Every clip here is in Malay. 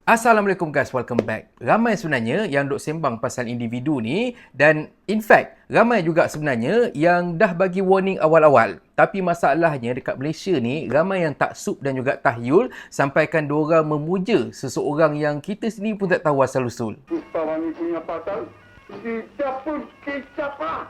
Assalamualaikum guys, welcome back. Ramai sebenarnya yang duk sembang pasal individu ni, dan in fact, ramai juga sebenarnya yang dah bagi warning awal-awal. Tapi masalahnya dekat Malaysia ni, ramai yang taksub dan juga tahyul sampaikan diorang memuja seseorang yang kita sendiri pun tak tahu asal-usul. Ustaz ni punya pasal, kita pun kicap lah.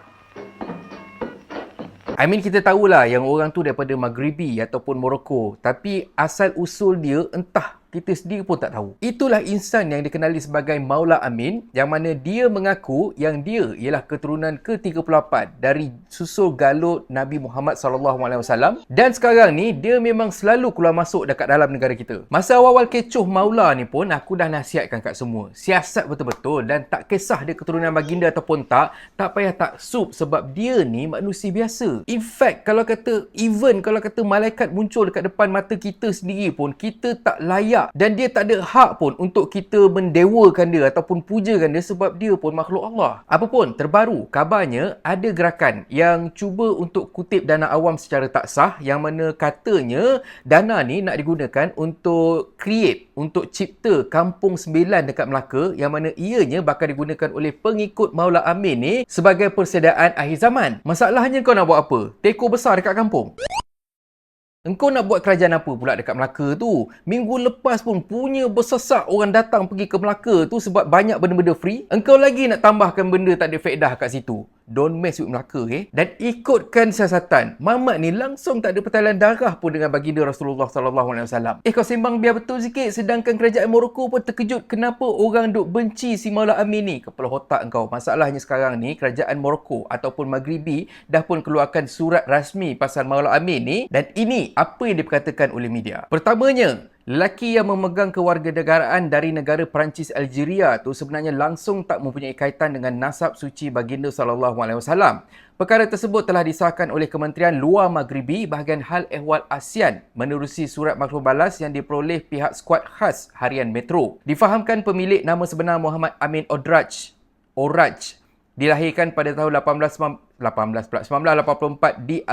Kita tahulah yang orang tu daripada Maghribi ataupun Morocco. Tapi asal-usul dia entah, kita sendiri pun tak tahu. Itulah insan yang dikenali sebagai Maula Amin, yang mana dia mengaku yang dia ialah keturunan ke-38 dari susul galut Nabi Muhammad SAW. Dan sekarang ni, dia memang selalu keluar masuk dekat dalam negara kita. Masa awal-awal kecoh Maula ni pun, aku dah nasihatkan kat semua. Siasat betul-betul dan tak kisah dia keturunan baginda ataupun tak payah taksub sebab dia ni manusia biasa. In fact, kalau kata malaikat muncul dekat depan mata kita sendiri pun, kita tak layak. Dan dia tak ada hak pun untuk kita mendewakan dia ataupun pujakan dia sebab dia pun makhluk Allah. Apapun, terbaru, kabarnya ada gerakan yang cuba untuk kutip dana awam secara tak sah, yang mana katanya dana ni nak digunakan untuk untuk cipta Kampung 9 dekat Melaka, yang mana ianya bakal digunakan oleh pengikut Maula Amin ni sebagai persediaan akhir zaman. Masalahnya kau nak buat apa? Teko besar dekat kampung? Engkau nak buat kerajaan apa pula dekat Melaka tu? Minggu lepas pun punya bersesak orang datang pergi ke Melaka tu sebab banyak benda-benda free. Engkau lagi nak tambahkan benda tak ada faedah kat situ. Don't mess with Melaka, okay? Dan ikutkan siasatan, Mamat ni langsung tak ada pertalian darah pun dengan baginda Rasulullah SAW. Kau sembang biar betul sikit, sedangkan kerajaan Morocco pun terkejut kenapa orang duk benci si Maula Amin ni. Kepala otak engkau. Masalahnya sekarang ni, kerajaan Morocco ataupun Maghribi dah pun keluarkan surat rasmi pasal Maula Amin ni, dan ini apa yang diperkatakan oleh media. Pertamanya, lelaki yang memegang kewarganegaraan dari negara Perancis Algeria tu sebenarnya langsung tak mempunyai kaitan dengan nasab suci baginda SAW. Perkara tersebut telah disahkan oleh Kementerian Luar Maghribi bahagian hal ehwal ASEAN menerusi surat maklum balas yang diperoleh pihak skuad khas harian Metro. Difahamkan pemilik nama sebenar Muhammad Amin Oraj dilahirkan pada tahun 1984 di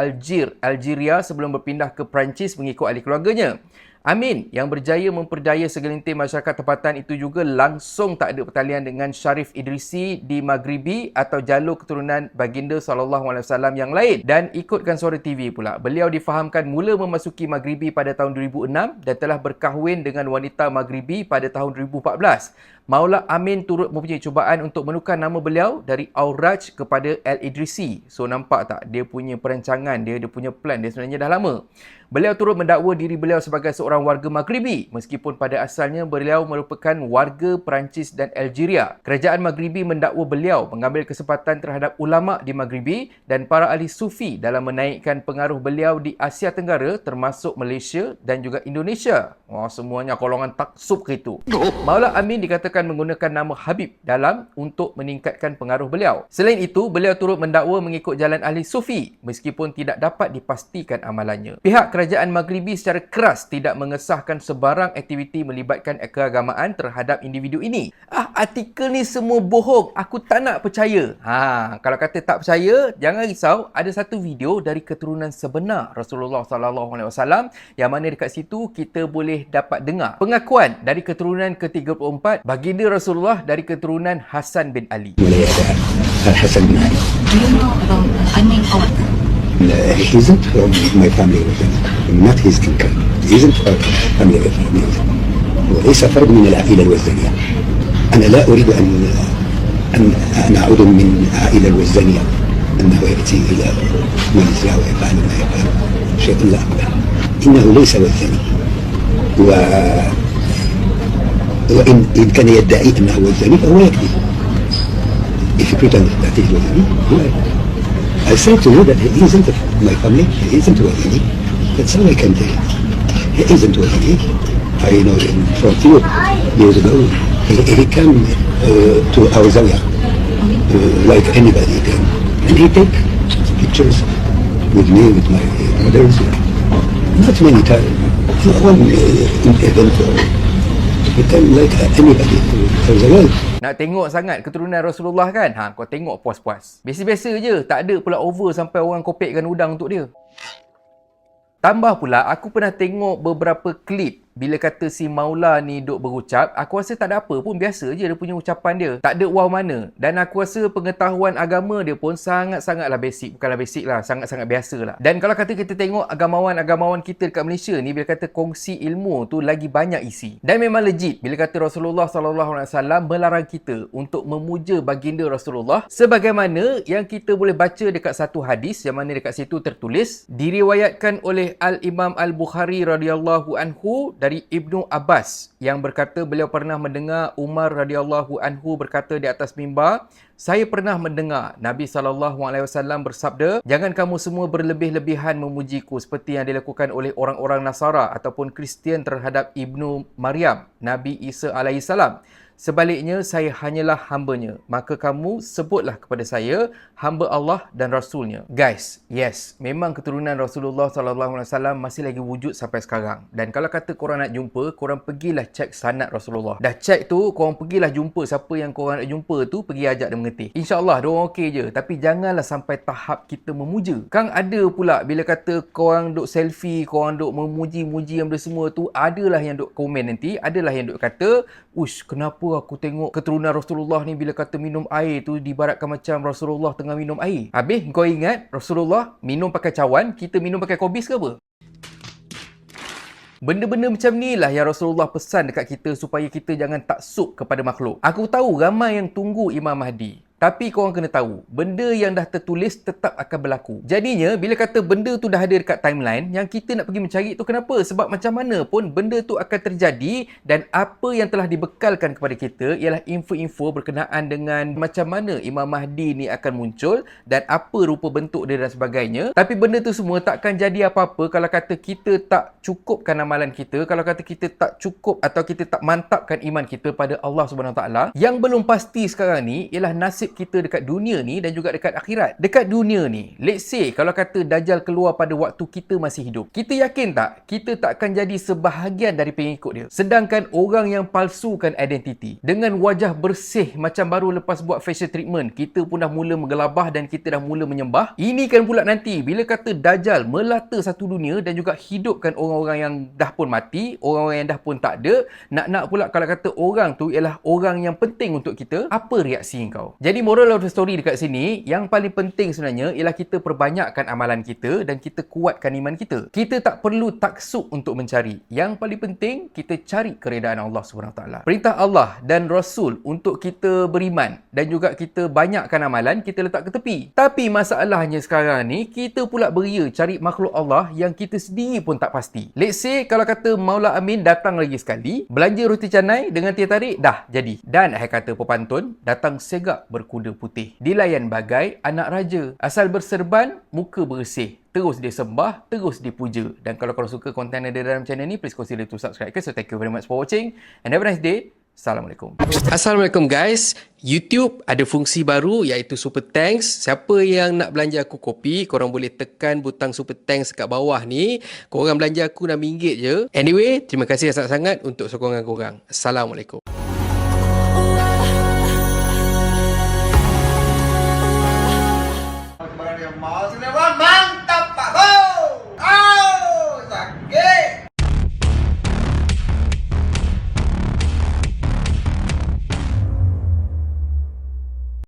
Algeria sebelum berpindah ke Perancis mengikut ahli keluarganya. Amin yang berjaya memperdaya segelintir masyarakat tempatan itu juga langsung tak ada pertalian dengan Sharif Idrisi di Maghribi atau jalur keturunan baginda SAW yang lain. Dan ikutkan Suara TV pula, beliau difahamkan mula memasuki Maghribi pada tahun 2006 dan telah berkahwin dengan wanita Maghribi pada tahun 2014. Maula Amin turut mempunyai cubaan untuk menukar nama beliau dari Auraj kepada Al Idrisi. So nampak tak, dia punya perancangan dia punya plan dia sebenarnya dah lama. Beliau turut mendakwa diri beliau sebagai seorang warga Maghribi meskipun pada asalnya beliau merupakan warga Perancis dan Algeria. Kerajaan Maghribi mendakwa beliau mengambil kesempatan terhadap ulama di Maghribi dan para ahli sufi dalam menaikkan pengaruh beliau di Asia Tenggara termasuk Malaysia dan juga Indonesia. Wah, semuanya golongan taksub ke itu. Maula Amin dikatakan menggunakan nama Habib dalam untuk meningkatkan pengaruh beliau. Selain itu, beliau turut mendakwa mengikut jalan ahli sufi meskipun tidak dapat dipastikan amalannya. Pihak kerajaan Maghribi secara keras tidak mengesahkan sebarang aktiviti melibatkan keagamaan terhadap individu ini. Artikel ni semua bohong. Aku tak nak percaya. Kalau kata tak percaya, jangan risau. Ada satu video dari keturunan sebenar Rasulullah SAW yang mana dekat situ kita boleh dapat dengar pengakuan dari keturunan ke-34 baginda Rasulullah dari keturunan Hasan bin Ali. Hasan bin Ali. Do you know about Amin Awad? He isn't from my family, not his uncle. He isn't from family of me. وليس فرد من العائلة الوزانية. أنا لا أريد أن أعود من العائلة الوزانية أنه يأتي إلى ماليزيا ويفعل ما يفعل شيء لا أقبل. إنه ليس وزاني. وإن كان يدعي أنه وزاني فهو يكذب. If you pretend that he is wazani, you are. I said to you that he isn't my family, he isn't wazani. That's all I can tell you. He isn't wazani. I know him from few years ago. He came to our zawiya like anybody can. And he take pictures with me, with my brothers. Not many times. One event or he came like anybody for the world. Nak tengok sangat keturunan Rasulullah kan? Kau tengok puas-puas. Biasa-biasa je. Tak ada pula over sampai orang kopekkan udang untuk dia. Tambah pula, aku pernah tengok beberapa klip bila kata si Maula ni duk berucap, aku rasa tak ada apa pun, biasa je dia punya ucapan dia. Tak ada wow mana. Dan aku rasa pengetahuan agama dia pun sangat-sangatlah basic. Bukanlah basic lah, sangat-sangat biasa lah. Dan kalau kata kita tengok agamawan-agamawan kita dekat Malaysia ni, bila kata kongsi ilmu tu lagi banyak isi. Dan memang legit bila kata Rasulullah SAW melarang kita untuk memuja baginda Rasulullah sebagaimana yang kita boleh baca dekat satu hadis yang mana dekat situ tertulis, diriwayatkan oleh Al-Imam Al-Bukhari radhiyallahu anhu dari Ibnu Abbas yang berkata beliau pernah mendengar Umar radhiyallahu anhu berkata di atas mimbar, saya pernah mendengar Nabi SAW bersabda, jangan kamu semua berlebih-lebihan memujiku seperti yang dilakukan oleh orang-orang Nasara ataupun Kristian terhadap Ibnu Maryam, Nabi Isa alaihissalam. Sebaliknya, saya hanyalah hambanya. Maka kamu sebutlah kepada saya, hamba Allah dan Rasulnya. Guys, yes, memang keturunan Rasulullah SAW masih lagi wujud sampai sekarang. Dan kalau kata korang nak jumpa, korang pergilah cek sanad Rasulullah. Dah cek tu, korang pergilah jumpa siapa yang korang nak jumpa tu, pergi ajak dia mengetih. InsyaAllah, diorang okey je. Tapi janganlah sampai tahap kita memuja. Kang ada pula bila kata korang duk selfie, korang duk memuji-muji yang benda semua tu, adalah yang duk komen nanti, adalah yang duk kata, ush, kenapa aku tengok keturunan Rasulullah ni bila kata minum air tu diibaratkan macam Rasulullah tengah minum air. Habis kau ingat Rasulullah minum pakai cawan, kita minum pakai kobis ke apa? Benda-benda macam ni lah yang Rasulullah pesan dekat kita supaya kita jangan taksub kepada makhluk. Aku tahu ramai yang tunggu Imam Mahdi. Tapi korang kena tahu, benda yang dah tertulis tetap akan berlaku. Jadinya, bila kata benda tu dah ada dekat timeline, yang kita nak pergi mencari tu kenapa? Sebab macam mana pun benda tu akan terjadi dan apa yang telah dibekalkan kepada kita ialah info-info berkenaan dengan macam mana Imam Mahdi ni akan muncul dan apa rupa bentuk dia dan sebagainya. Tapi benda tu semua takkan jadi apa-apa kalau kata kita tak cukupkan amalan kita, kalau kata kita tak cukup atau kita tak mantapkan iman kita pada Allah SWT. Yang belum pasti sekarang ni ialah nasib kita dekat dunia ni dan juga dekat akhirat. Dekat dunia ni, let's say kalau kata Dajjal keluar pada waktu kita masih hidup, kita yakin tak kita tak akan jadi sebahagian dari pengikut dia? Sedangkan orang yang palsukan identiti dengan wajah bersih macam baru lepas buat facial treatment, kita pun dah mula menggelabah dan kita dah mula menyembah. Ini kan pula nanti bila kata Dajjal melata satu dunia dan juga hidupkan orang-orang yang dah pun mati, orang-orang yang dah pun tak ada, nak-nak pula kalau kata orang tu ialah orang yang penting untuk kita, apa reaksi kau? Jadi moral of the story dekat sini, yang paling penting sebenarnya ialah kita perbanyakkan amalan kita dan kita kuatkan iman kita. Kita tak perlu taksub untuk mencari. Yang paling penting, kita cari keredaan Allah SWT. Perintah Allah dan Rasul untuk kita beriman dan juga kita banyakkan amalan, kita letak ke tepi. Tapi masalahnya sekarang ni, kita pula beria cari makhluk Allah yang kita sendiri pun tak pasti. Let's say, kalau kata Maula Amin datang lagi sekali, belanja roti canai dengan teh tarik, dah jadi. Dan kata pepantun, datang segak berkuda putih. Dilayan bagai anak raja. Asal berserban, muka bersih. Terus dia sembah, terus dia puja. Dan kalau korang suka konten ada dalam channel ni, please consider to subscribe. So thank you very much for watching and have a nice day. Assalamualaikum. Assalamualaikum guys. YouTube ada fungsi baru iaitu Super Thanks. Siapa yang nak belanja aku kopi, korang boleh tekan butang Super Thanks kat bawah ni. Korang belanja aku RM6 je. Anyway, terima kasih sangat-sangat untuk sokongan korang. Assalamualaikum.